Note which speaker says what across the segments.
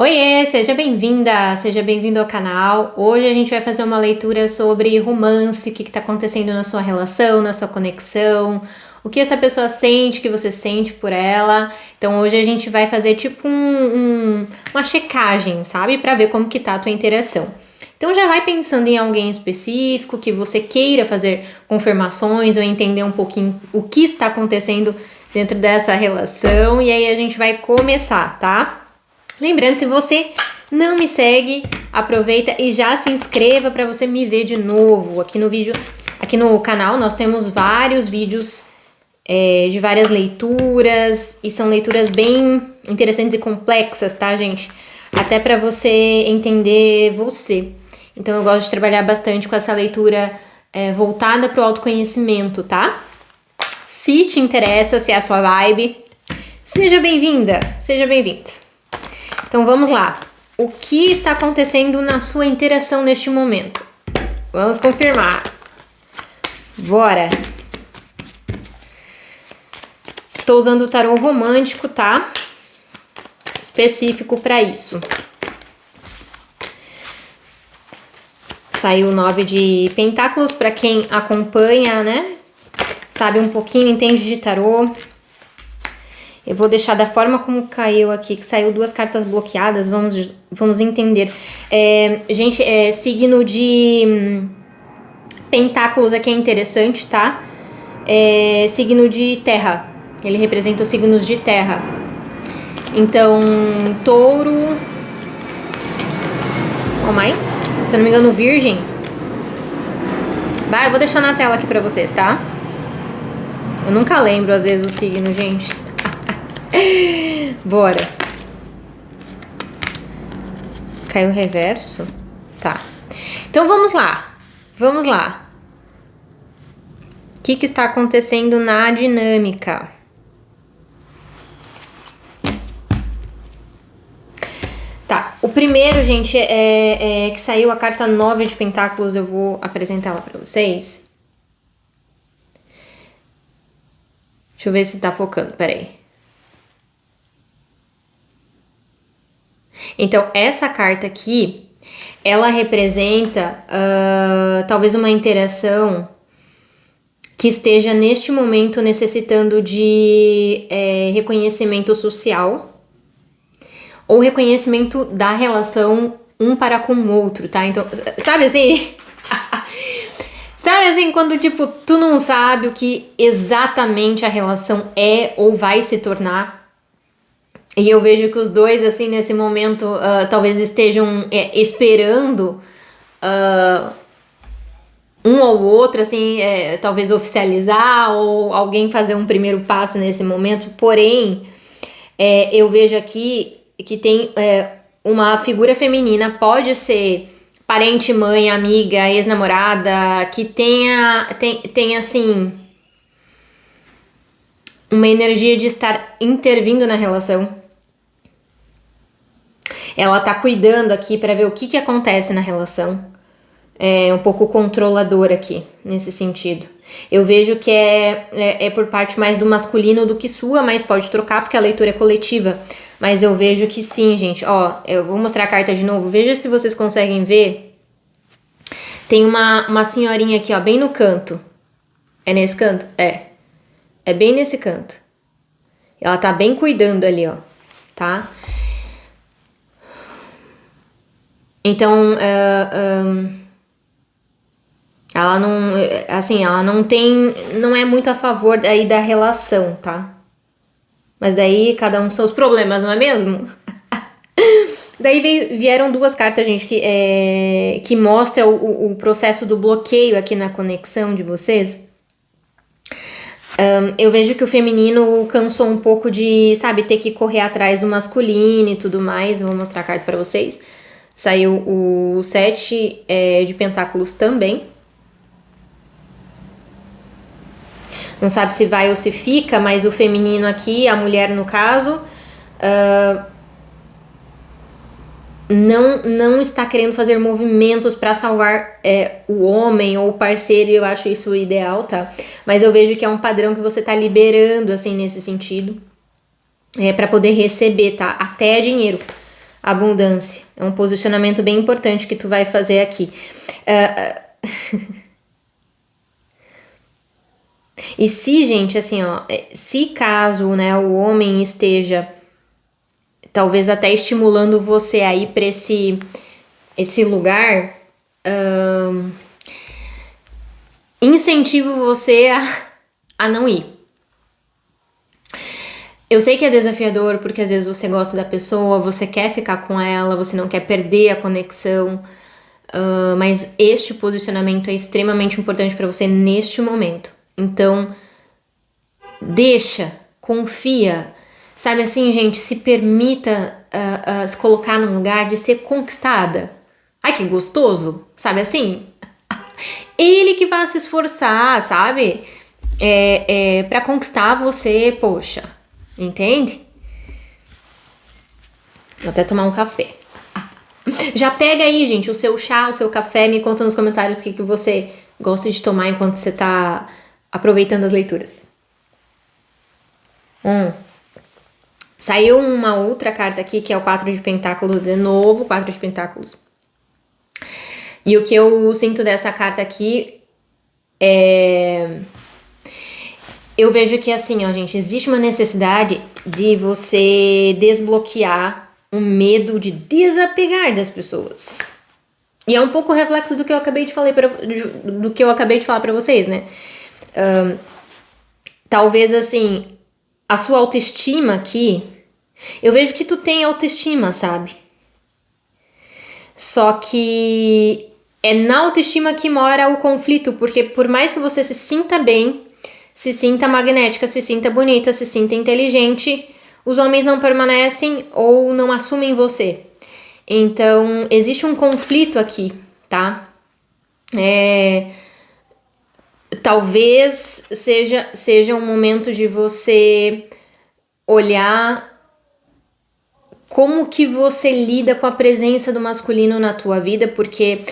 Speaker 1: Oiê, seja bem-vinda, seja bem-vindo ao canal. Hoje a gente vai fazer uma leitura sobre romance, o que está acontecendo na sua relação, na sua conexão, o que essa pessoa sente, o que você sente por ela. Então hoje a gente vai fazer tipo uma checagem, sabe? Para ver como que tá a tua interação. Então já vai pensando em alguém específico que você queira fazer confirmações ou entender um pouquinho o que está acontecendo dentro dessa relação. E aí a gente vai começar, tá? Lembrando, se você não me segue, aproveita e já se inscreva para você me ver de novo. Aqui no canal nós temos vários vídeos de várias leituras e são leituras bem interessantes e complexas, tá, gente? Até para você entender você. Então eu gosto de trabalhar bastante com essa leitura voltada para o autoconhecimento, tá? Se te interessa, se é a sua vibe, seja bem-vinda, seja bem-vindo. Então vamos lá. O que está acontecendo na sua interação neste momento? Vamos confirmar. Bora! Tô usando o tarô romântico, tá? Específico para isso. Saiu o 9 de Pentáculos para quem acompanha, né? Sabe um pouquinho, entende de tarô. Eu vou deixar da forma como caiu aqui, que saiu duas cartas bloqueadas, vamos entender. Gente, signo de Pentáculos aqui é interessante, tá? Signo de terra, ele representa os signos de terra. Então, touro... Qual mais? Se eu não me engano, virgem. Eu vou deixar na tela aqui pra vocês, tá? Eu nunca lembro, às vezes, o signo, gente. Bora. Caiu o reverso? Tá. Então vamos lá. Vamos lá. O que está acontecendo na dinâmica? Tá. O primeiro, gente, que saiu a carta 9 de Pentáculos. Eu vou apresentar ela pra vocês. Deixa eu ver se tá focando. Peraí. Então, essa carta aqui, ela representa talvez uma interação que esteja neste momento necessitando de reconhecimento social ou reconhecimento da relação um para com o outro, tá? Então, sabe assim? Sabe assim, quando tipo, tu não sabe o que exatamente a relação é ou vai se tornar? E eu vejo que os dois, assim, nesse momento, talvez estejam esperando um ao outro, assim, talvez oficializar ou alguém fazer um primeiro passo nesse momento. Porém, eu vejo aqui que tem uma figura feminina, pode ser parente, mãe, amiga, ex-namorada, que tem assim, uma energia de estar intervindo na relação. Ela tá cuidando aqui para ver o que acontece na relação. É um pouco controladora aqui, nesse sentido. Eu vejo que é por parte mais do masculino do que sua, mas pode trocar porque a leitura é coletiva. Mas eu vejo que sim, gente. Ó, eu vou mostrar a carta de novo. Veja se vocês conseguem ver. Tem uma senhorinha aqui, ó, bem no canto. É nesse canto? É bem nesse canto. Ela tá bem cuidando ali, ó. Tá? Então, ela não, assim, ela não é muito a favor aí da relação, tá? Mas daí cada um com seus problemas, não é mesmo? Daí vieram duas cartas, gente, que mostra o processo do bloqueio aqui na conexão de vocês. Eu vejo que o feminino cansou um pouco de, sabe, ter que correr atrás do masculino e tudo mais. Vou mostrar a carta pra vocês. Saiu o 7 de Pentáculos também. Não sabe se vai ou se fica, mas o feminino aqui, a mulher no caso, não está querendo fazer movimentos para salvar o homem ou o parceiro. Eu acho isso ideal, tá? Mas eu vejo que é um padrão que você tá liberando, assim, nesse sentido. Para poder receber, tá? Até dinheiro. abundância. É um posicionamento bem importante que tu vai fazer aqui. E se, gente, assim, ó, se caso, né, o homem esteja talvez até estimulando você a ir para esse lugar, incentivo você a não ir. Eu sei que é desafiador porque às vezes você gosta da pessoa, você quer ficar com ela, você não quer perder a conexão, mas este posicionamento é extremamente importante para você neste momento. Então, deixa, confia, sabe assim, gente, se permita se colocar num lugar de ser conquistada. Ai, que gostoso, sabe assim? Ele que vai se esforçar, sabe? Pra conquistar você, poxa, entende? Vou até tomar um café. Já pega aí, gente, o seu chá, o seu café, me conta nos comentários o que você gosta de tomar enquanto você tá aproveitando as leituras. Saiu uma outra carta aqui, que é o 4 de Pentáculos, de novo, 4 de Pentáculos. E o que eu sinto dessa carta aqui eu vejo que assim, ó, gente, existe uma necessidade de você desbloquear o medo de desapegar das pessoas. E é um pouco reflexo do que eu acabei de falar pra vocês, né? Talvez, assim, a sua autoestima aqui, eu vejo que tu tem autoestima, sabe? Só que é na autoestima que mora o conflito, porque por mais que você se sinta bem, se sinta magnética, se sinta bonita, se sinta inteligente, os homens não permanecem ou não assumem você. Então, existe um conflito aqui, tá? Talvez seja um momento de você olhar como que você lida com a presença do masculino na tua vida, porque,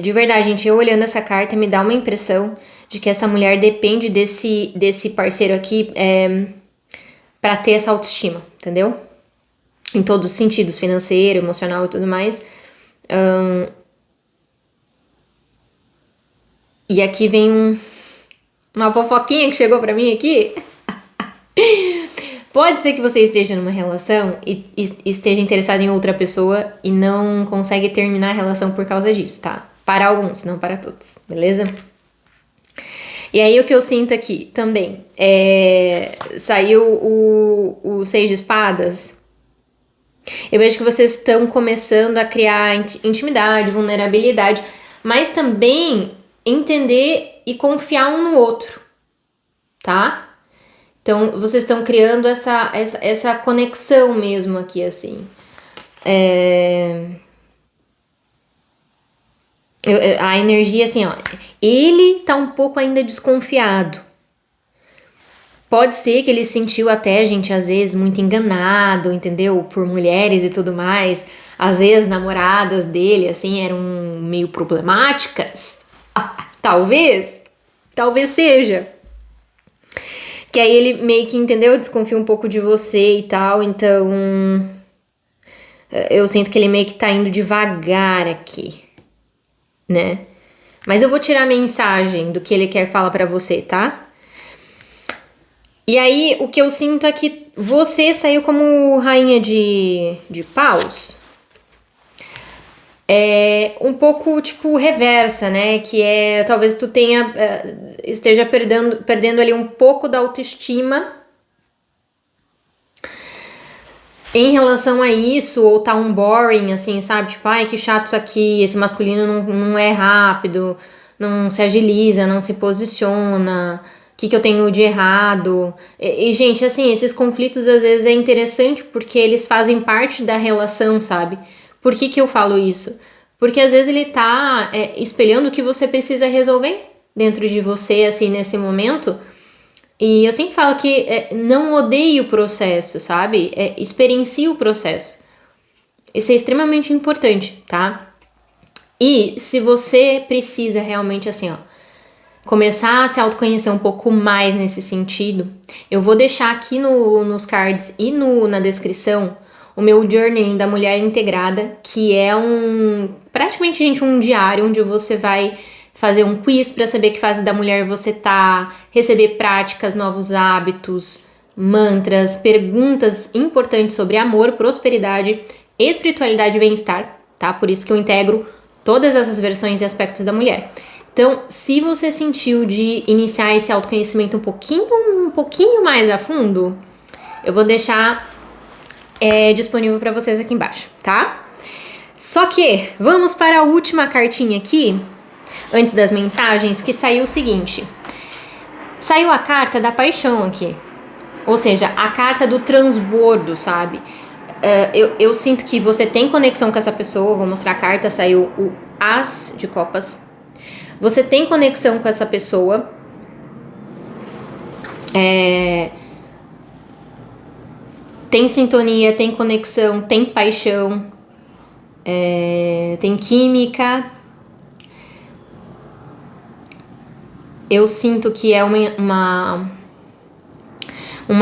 Speaker 1: de verdade, gente, eu olhando essa carta me dá uma impressão de que essa mulher depende desse parceiro aqui pra ter essa autoestima, entendeu? Em todos os sentidos, financeiro, emocional e tudo mais. E aqui vem uma fofoquinha que chegou pra mim aqui. Pode ser que você esteja numa relação e esteja interessado em outra pessoa e não consegue terminar a relação por causa disso, tá? Para alguns, não para todos, beleza? E aí o que eu sinto aqui também saiu o 6 de espadas. Eu vejo que vocês estão começando a criar intimidade, vulnerabilidade, mas também entender e confiar um no outro, tá? Então, vocês estão criando essa conexão mesmo aqui, assim. A energia, assim, ó. Ele tá um pouco ainda desconfiado. Pode ser que ele sentiu até, gente, às vezes, muito enganado, entendeu? Por mulheres e tudo mais. Às vezes, namoradas dele, assim, eram meio problemáticas. Talvez seja. Que aí ele meio que, entendeu? Desconfia um pouco de você e tal, então eu sinto que ele meio que tá indo devagar aqui, né? Mas eu vou tirar a mensagem do que ele quer falar pra você, tá? E aí, o que eu sinto é que você saiu como rainha de paus. Um pouco, tipo, reversa, né? Que talvez tu esteja perdendo ali um pouco da autoestima em relação a isso, ou tá um boring, assim, sabe? Tipo, ai, que chato isso aqui, esse masculino não é rápido, não se agiliza, não se posiciona, o que eu tenho de errado? E, gente, assim, esses conflitos às vezes é interessante porque eles fazem parte da relação, sabe? Por que eu falo isso? Porque às vezes ele tá espelhando o que você precisa resolver dentro de você, assim, nesse momento. E eu sempre falo que não odeie o processo, sabe? Experiencie o processo. Isso é extremamente importante, tá? E se você precisa realmente, assim, ó, começar a se autoconhecer um pouco mais nesse sentido, eu vou deixar aqui nos cards e na descrição o meu Journey da Mulher Integrada, que é praticamente, gente, um diário onde você vai fazer um quiz para saber que fase da mulher você tá, receber práticas, novos hábitos, mantras, perguntas importantes sobre amor, prosperidade, espiritualidade e bem-estar, tá? Por isso que eu integro todas essas versões e aspectos da mulher. Então, se você sentiu de iniciar esse autoconhecimento um pouquinho mais a fundo, eu vou deixar disponível para vocês aqui embaixo, tá? Só que, vamos para a última cartinha aqui, antes das mensagens, que saiu o seguinte. Saiu a carta da paixão aqui. Ou seja, a carta do transbordo, sabe? Eu sinto que você tem conexão com essa pessoa. Vou mostrar a carta, saiu o As de Copas. Você tem conexão com essa pessoa. Tem sintonia, tem conexão, tem paixão, tem química. Eu sinto que é uma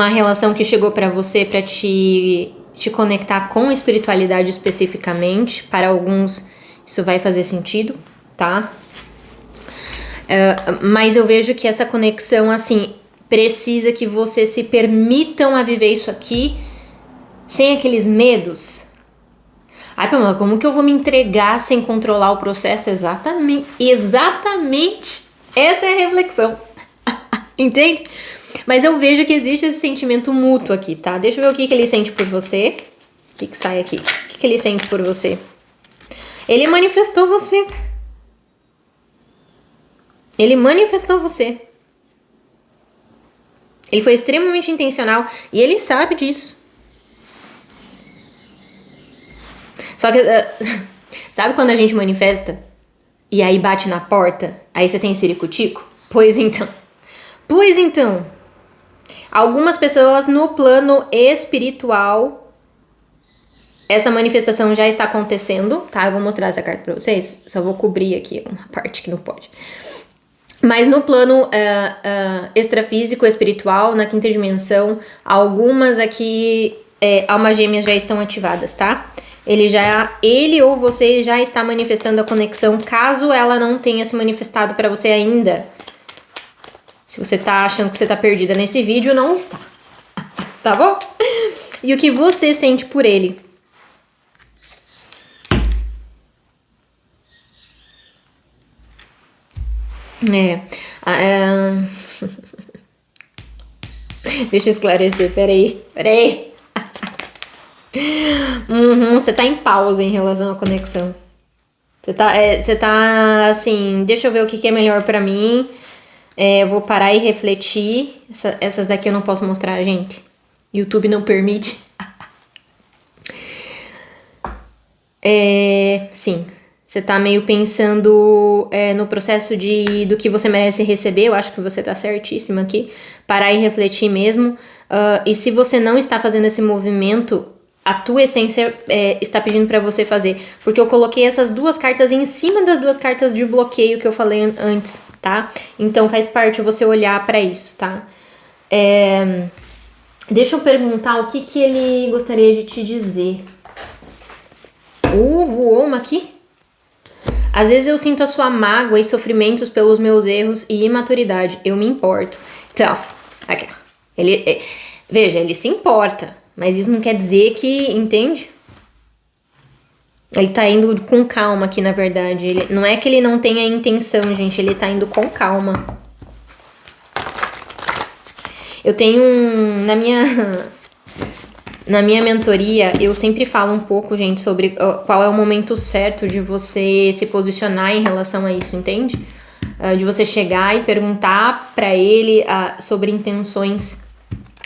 Speaker 1: relação que chegou pra você pra te conectar com a espiritualidade especificamente. Para alguns isso vai fazer sentido, tá? Mas eu vejo que essa conexão, assim, precisa que vocês se permitam a viver isso aqui sem aqueles medos. Ai, Pamela, como que eu vou me entregar sem controlar o processo? Exatamente essa é a reflexão. Entende? Mas eu vejo que existe esse sentimento mútuo aqui, tá? Deixa eu ver o que ele sente por você. O que sai aqui? O que ele sente por você? Ele manifestou você. Ele manifestou você. Ele foi extremamente intencional e ele sabe disso. Só que, sabe quando a gente manifesta e aí bate na porta, aí você tem ciricutico? Pois então, algumas pessoas no plano espiritual, essa manifestação já está acontecendo, tá? Eu vou mostrar essa carta pra vocês, só vou cobrir aqui uma parte que não pode. Mas no plano extrafísico, espiritual, na quinta dimensão, algumas aqui, almas gêmeas já estão ativadas, tá? Ele ou você já está manifestando a conexão, caso ela não tenha se manifestado para você ainda. Se você tá achando que você tá perdida nesse vídeo, não está. Tá bom? E o que você sente por ele? Deixa eu esclarecer, peraí. Você tá em pausa em relação à conexão. Você tá assim, deixa eu ver o que é melhor pra mim. Eu vou parar e refletir. Essas daqui eu não posso mostrar, gente. YouTube não permite. Sim. Você tá meio pensando no processo do que você merece receber. Eu acho que você tá certíssima aqui. Parar e refletir mesmo. E se você não está fazendo esse movimento, a tua essência está pedindo pra você fazer. Porque eu coloquei essas duas cartas em cima das duas cartas de bloqueio que eu falei antes, tá? Então faz parte você olhar pra isso, tá? Deixa eu perguntar o que ele gostaria de te dizer. Voou uma aqui? Às vezes eu sinto a sua mágoa e sofrimentos pelos meus erros e imaturidade. Eu me importo. Então, aqui, veja, ele se importa. Mas isso não quer dizer que, entende? Ele tá indo com calma aqui, na verdade. Não é que ele não tenha intenção, gente. Ele tá indo com calma. Eu tenho na minha mentoria, eu sempre falo um pouco, gente, sobre qual é o momento certo de você se posicionar em relação a isso, entende? De você chegar e perguntar pra ele sobre intenções.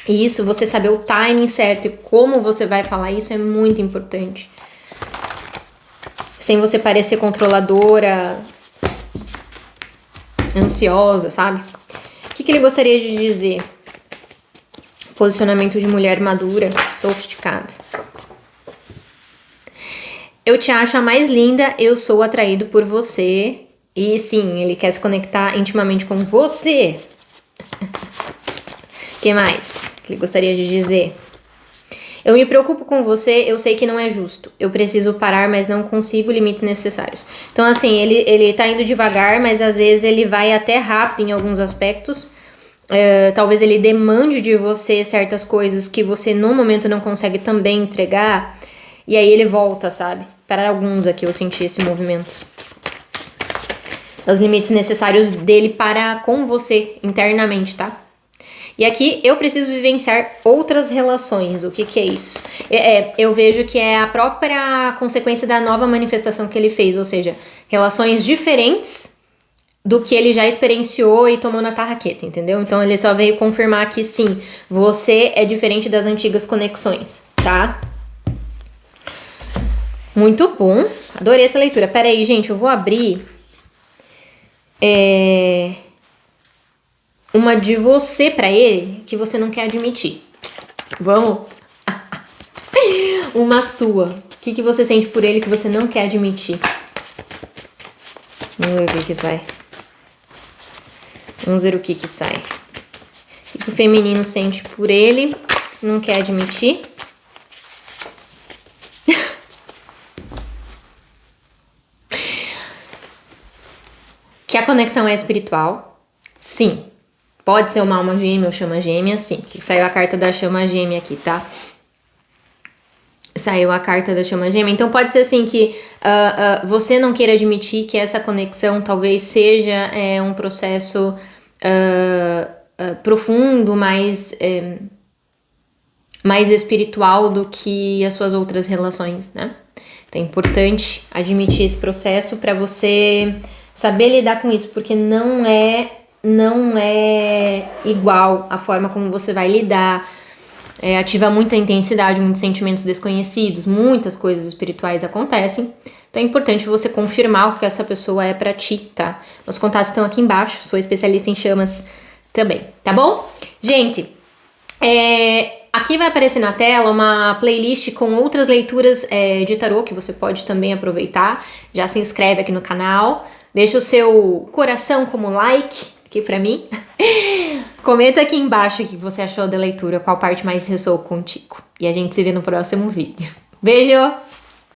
Speaker 1: E isso, você saber o timing certo e como você vai falar isso é muito importante. Sem você parecer controladora, ansiosa, sabe? O que ele gostaria de dizer? Posicionamento de mulher madura, sofisticada. Eu te acho a mais linda, eu sou atraído por você. E sim, ele quer se conectar intimamente com você. O que mais que ele gostaria de dizer? Eu me preocupo com você, eu sei que não é justo. Eu preciso parar, mas não consigo, limites necessários. Então, assim, ele tá indo devagar, mas às vezes ele vai até rápido em alguns aspectos. Talvez ele demande de você certas coisas que você no momento não consegue também entregar. E aí ele volta, sabe? Para alguns aqui eu senti esse movimento. Os limites necessários dele para com você internamente, tá? E aqui eu preciso vivenciar outras relações. O que é isso? Eu vejo que é a própria consequência da nova manifestação que ele fez, ou seja, relações diferentes do que ele já experienciou e tomou na tarraqueta, entendeu? Então ele só veio confirmar que sim, você é diferente das antigas conexões, tá? Muito bom, adorei essa leitura. Pera aí, gente, eu vou abrir uma de você pra ele que você não quer admitir. Vamos? Uma sua. O que você sente por ele que você não quer admitir? Vamos ver o que sai. Vamos ver o que sai. O que o feminino sente por ele, não quer admitir. Que a conexão é espiritual. Sim. Pode ser uma alma gêmea ou chama gêmea, sim. Que saiu a carta da chama gêmea aqui, tá? Saiu a carta da chama gêmea. Então pode ser assim que você não queira admitir que essa conexão talvez seja um processo profundo, mais espiritual do que as suas outras relações, né? Então é importante admitir esse processo para você saber lidar com isso, porque não é igual a forma como você vai lidar. Ativa muita intensidade, muitos sentimentos desconhecidos, muitas coisas espirituais acontecem. Então é importante você confirmar o que essa pessoa é pra ti, tá? Os contatos estão aqui embaixo, sou especialista em chamas também, tá bom? Gente, aqui vai aparecer na tela uma playlist com outras leituras de tarô que você pode também aproveitar. Já se inscreve aqui no canal, deixa o seu coração como like aqui pra mim. Comenta aqui embaixo o que você achou da leitura, qual parte mais ressoou contigo. E a gente se vê no próximo vídeo. Beijo!